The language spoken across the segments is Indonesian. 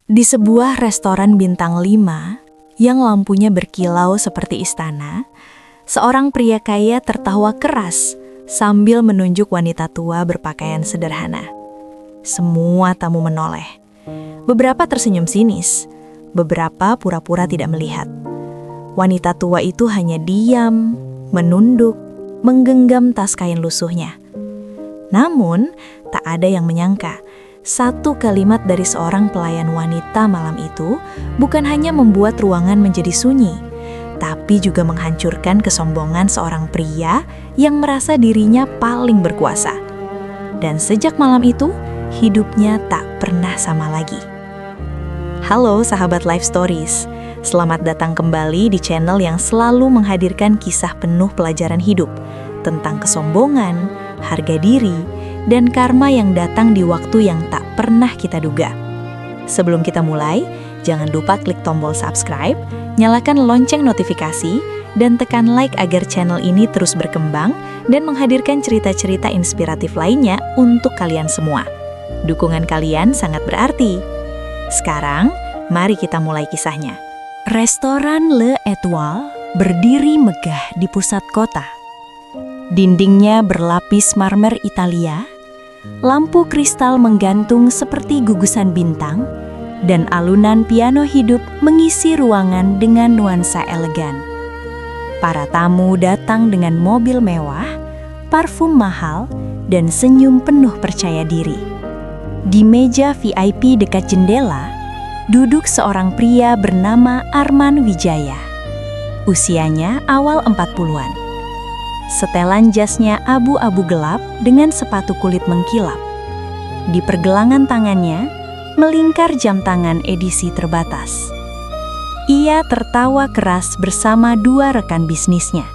Di sebuah restoran bintang 5 yang lampunya berkilau seperti istana, seorang pria kaya tertawa keras sambil menunjuk wanita tua berpakaian sederhana. Semua tamu menoleh. Beberapa tersenyum sinis, beberapa pura-pura tidak melihat. Wanita tua itu hanya diam, menunduk, menggenggam tas kain lusuhnya. Namun, tak ada yang menyangka, satu kalimat dari seorang pelayan wanita malam itu bukan hanya membuat ruangan menjadi sunyi, tapi juga menghancurkan kesombongan seorang pria yang merasa dirinya paling berkuasa. Dan sejak malam itu, hidupnya tak pernah sama lagi. Halo sahabat Life Stories, selamat datang kembali di channel yang selalu menghadirkan kisah penuh pelajaran hidup tentang kesombongan, harga diri, dan karma yang datang di waktu yang tak pernah kita duga. Sebelum kita mulai, jangan lupa klik tombol subscribe, nyalakan lonceng notifikasi, dan tekan like agar channel ini terus berkembang dan menghadirkan cerita-cerita inspiratif lainnya untuk kalian semua. Dukungan kalian sangat berarti. Sekarang, mari kita mulai kisahnya. Restoran Le Étoile berdiri megah di pusat kota. Dindingnya berlapis marmer Italia, lampu kristal menggantung seperti gugusan bintang, dan alunan piano hidup mengisi ruangan dengan nuansa elegan. Para tamu datang dengan mobil mewah, parfum mahal, dan senyum penuh percaya diri. Di meja VIP dekat jendela, duduk seorang pria bernama Arman Wijaya. Usianya awal 40-an. Setelan jasnya abu-abu gelap dengan sepatu kulit mengkilap. Di pergelangan tangannya, melingkar jam tangan edisi terbatas. Ia tertawa keras bersama dua rekan bisnisnya.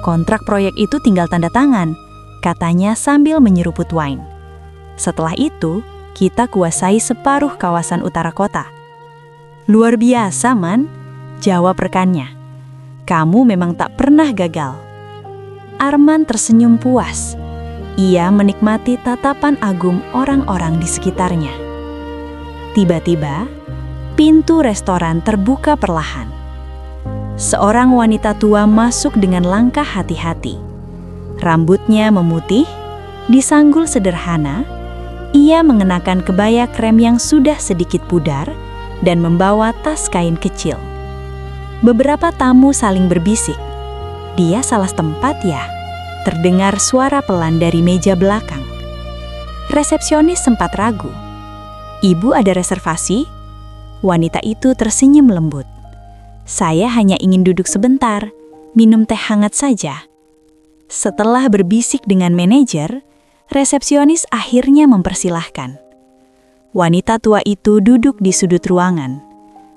Kontrak proyek itu tinggal tanda tangan, katanya sambil menyeruput wine. Setelah itu, kita kuasai separuh kawasan utara kota. Luar biasa, Man, jawab rekannya. Kamu memang tak pernah gagal. Arman tersenyum puas. Ia menikmati tatapan agum orang-orang di sekitarnya. Tiba-tiba, pintu restoran terbuka perlahan. Seorang wanita tua masuk dengan langkah hati-hati. Rambutnya memutih, disanggul sederhana. Ia mengenakan kebaya krem yang sudah sedikit pudar dan membawa tas kain kecil. Beberapa tamu saling berbisik. Dia salah tempat ya? Terdengar suara pelan dari meja belakang. Resepsionis sempat ragu. Ibu ada reservasi? Wanita itu tersenyum lembut. Saya hanya ingin duduk sebentar, minum teh hangat saja. Setelah berbisik dengan manajer, resepsionis akhirnya mempersilahkan. Wanita tua itu duduk di sudut ruangan.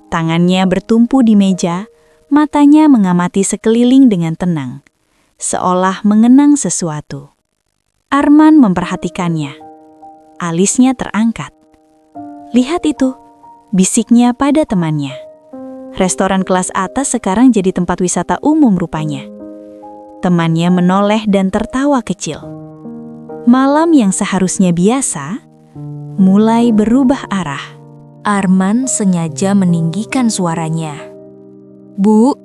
Tangannya bertumpu di meja, matanya mengamati sekeliling dengan tenang, seolah mengenang sesuatu. Arman memperhatikannya. Alisnya terangkat. Lihat itu, bisiknya pada temannya. Restoran kelas atas sekarang jadi tempat wisata umum rupanya. Temannya menoleh dan tertawa kecil. Malam yang seharusnya biasa, mulai berubah arah. Arman sengaja meninggikan suaranya. Bu,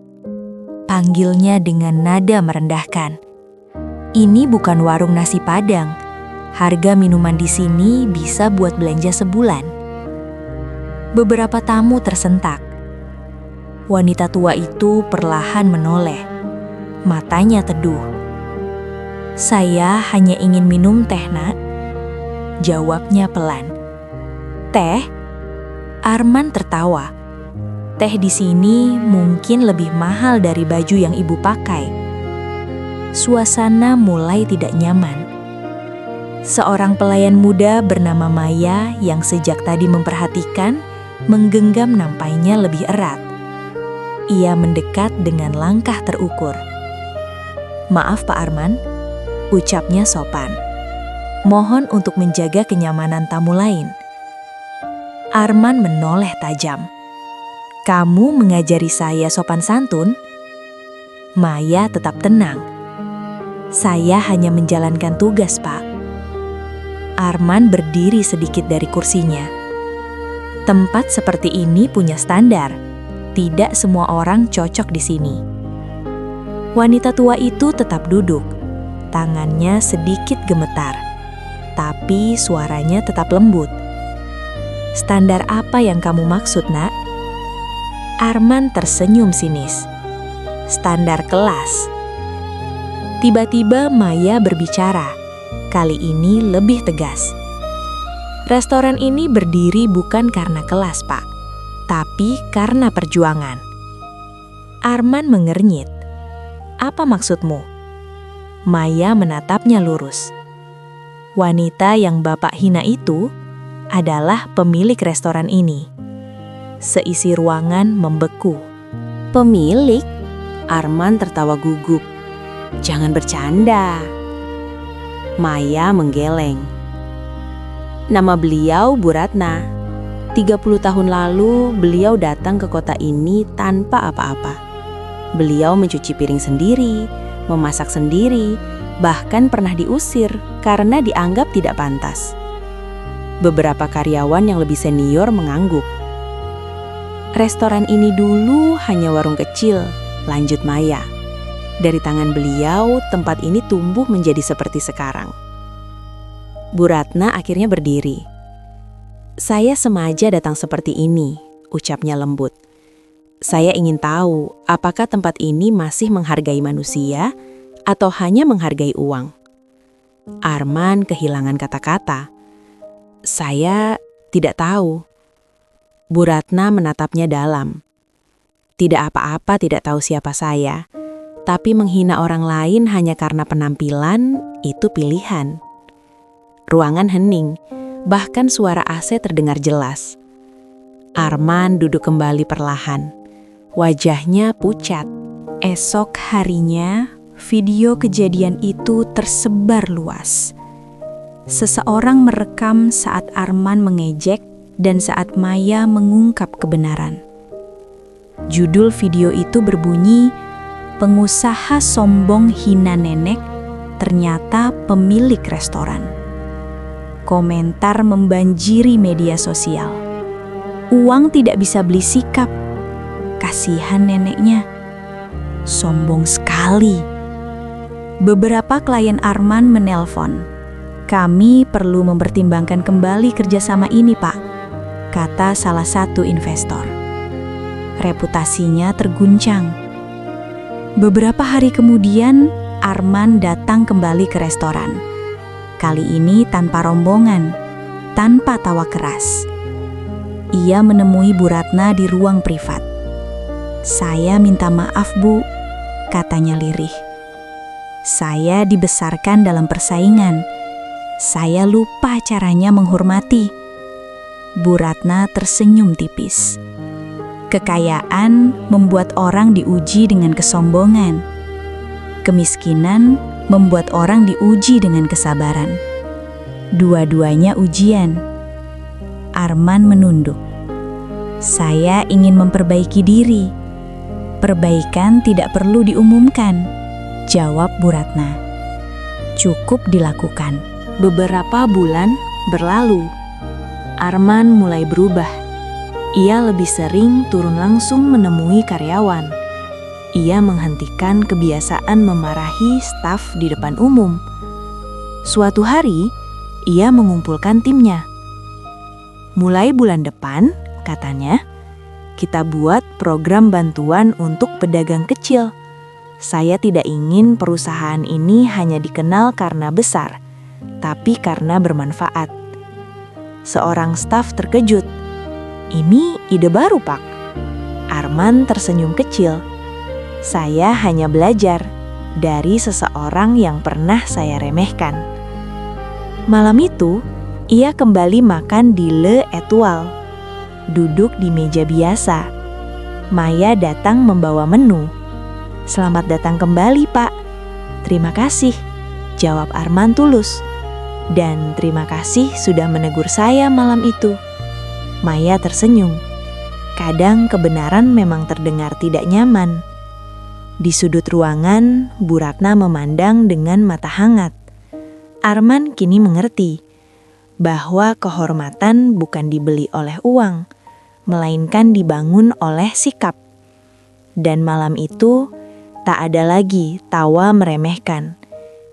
panggilnya dengan nada merendahkan. Ini bukan warung nasi Padang. Harga minuman di sini bisa buat belanja sebulan. Beberapa tamu tersentak. Wanita tua itu perlahan menoleh. Matanya teduh. Saya hanya ingin minum teh, Nak. Jawabnya pelan. Teh? Arman tertawa. Teh di sini mungkin lebih mahal dari baju yang ibu pakai. Suasana mulai tidak nyaman. Seorang pelayan muda bernama Maya yang sejak tadi memperhatikan, menggenggam nampainya lebih erat. Ia mendekat dengan langkah terukur. Maaf Pak Arman, ucapnya sopan. Mohon untuk menjaga kenyamanan tamu lain. Arman menoleh tajam. Kamu mengajari saya sopan santun? Maya tetap tenang. Saya hanya menjalankan tugas, Pak. Arman berdiri sedikit dari kursinya. Tempat seperti ini punya standar. Tidak semua orang cocok di sini. Wanita tua itu tetap duduk. Tangannya sedikit gemetar, tapi suaranya tetap lembut. Standar apa yang kamu maksud, Nak? Arman tersenyum sinis. Standar kelas. Tiba-tiba Maya berbicara. Kali ini lebih tegas. Restoran ini berdiri bukan karena kelas, Pak, tapi karena perjuangan. Arman mengernyit. Apa maksudmu? Maya menatapnya lurus. Wanita yang Bapak hina itu adalah pemilik restoran ini. Seisi ruangan membeku. Pemilik? Arman tertawa gugup. Jangan bercanda. Maya menggeleng. Nama beliau Bu Ratna. 30 tahun lalu beliau datang ke kota ini tanpa apa-apa. Beliau mencuci piring sendiri, memasak sendiri, bahkan pernah diusir karena dianggap tidak pantas. Beberapa karyawan yang lebih senior mengangguk. Restoran ini dulu hanya warung kecil, lanjut Maya. Dari tangan beliau, tempat ini tumbuh menjadi seperti sekarang. Bu Ratna akhirnya berdiri. Saya sengaja datang seperti ini, ucapnya lembut. Saya ingin tahu apakah tempat ini masih menghargai manusia atau hanya menghargai uang. Arman kehilangan kata-kata. Saya tidak tahu. Bu Ratna menatapnya dalam. Tidak apa-apa tidak tahu siapa saya, tapi menghina orang lain hanya karena penampilan itu pilihan. Ruangan hening, bahkan suara AC terdengar jelas. Arman duduk kembali perlahan. Wajahnya pucat. Esok harinya, video kejadian itu tersebar luas. Seseorang merekam saat Arman mengejek dan saat Maya mengungkap kebenaran. Judul video itu berbunyi, "Pengusaha sombong hina nenek, ternyata pemilik restoran." Komentar membanjiri media sosial. Uang tidak bisa beli sikap. Kasihan neneknya. Sombong sekali. Beberapa klien Arman menelpon. Kami perlu mempertimbangkan kembali kerjasama ini, Pak, kata salah satu investor. Reputasinya terguncang. Beberapa hari kemudian, Arman datang kembali ke restoran. Kali ini tanpa rombongan, tanpa tawa keras. Ia menemui Bu Ratna di ruang privat. "Saya minta maaf, Bu," katanya lirih. "Saya dibesarkan dalam persaingan. Saya lupa caranya menghormati." Bu Ratna tersenyum tipis. Kekayaan membuat orang diuji dengan kesombongan. Kemiskinan membuat orang diuji dengan kesabaran. Dua-duanya ujian. Arman menunduk. "Saya ingin memperbaiki diri." "Perbaikan tidak perlu diumumkan," jawab Bu Ratna. "Cukup dilakukan." Beberapa bulan berlalu. Arman mulai berubah. Ia lebih sering turun langsung menemui karyawan. Ia menghentikan kebiasaan memarahi staf di depan umum. Suatu hari, ia mengumpulkan timnya. Mulai bulan depan, katanya, kita buat program bantuan untuk pedagang kecil. Saya tidak ingin perusahaan ini hanya dikenal karena besar, tapi karena bermanfaat. Seorang staf terkejut. "Ini ide baru, Pak." Arman tersenyum kecil. "Saya hanya belajar dari seseorang yang pernah saya remehkan." Malam itu, ia kembali makan di Le Étoile. Duduk di meja biasa. Maya datang membawa menu. "Selamat datang kembali, Pak." "Terima kasih," jawab Arman tulus. "Dan terima kasih sudah menegur saya malam itu." Maya tersenyum. Kadang kebenaran memang terdengar tidak nyaman. Di sudut ruangan, Bu Ratna memandang dengan mata hangat. Arman kini mengerti bahwa kehormatan bukan dibeli oleh uang, melainkan dibangun oleh sikap. Dan malam itu, tak ada lagi tawa meremehkan.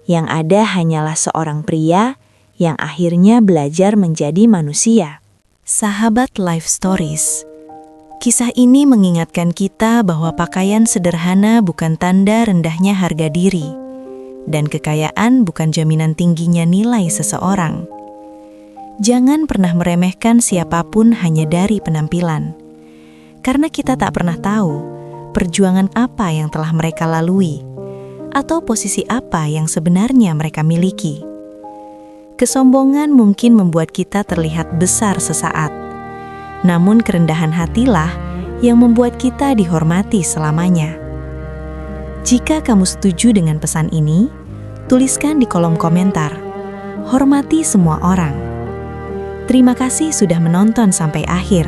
Yang ada hanyalah seorang pria yang akhirnya belajar menjadi manusia. Sahabat Life Stories, kisah ini mengingatkan kita bahwa pakaian sederhana bukan tanda rendahnya harga diri, dan kekayaan bukan jaminan tingginya nilai seseorang. Jangan pernah meremehkan siapapun hanya dari penampilan, karena kita tak pernah tahu perjuangan apa yang telah mereka lalui, atau posisi apa yang sebenarnya mereka miliki. Kesombongan mungkin membuat kita terlihat besar sesaat, namun kerendahan hatilah yang membuat kita dihormati selamanya. Jika kamu setuju dengan pesan ini, tuliskan di kolom komentar. Hormati semua orang. Terima kasih sudah menonton sampai akhir.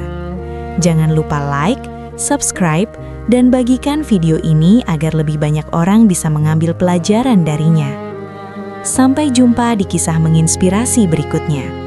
Jangan lupa like, subscribe, dan bagikan video ini agar lebih banyak orang bisa mengambil pelajaran darinya. Sampai jumpa di kisah menginspirasi berikutnya.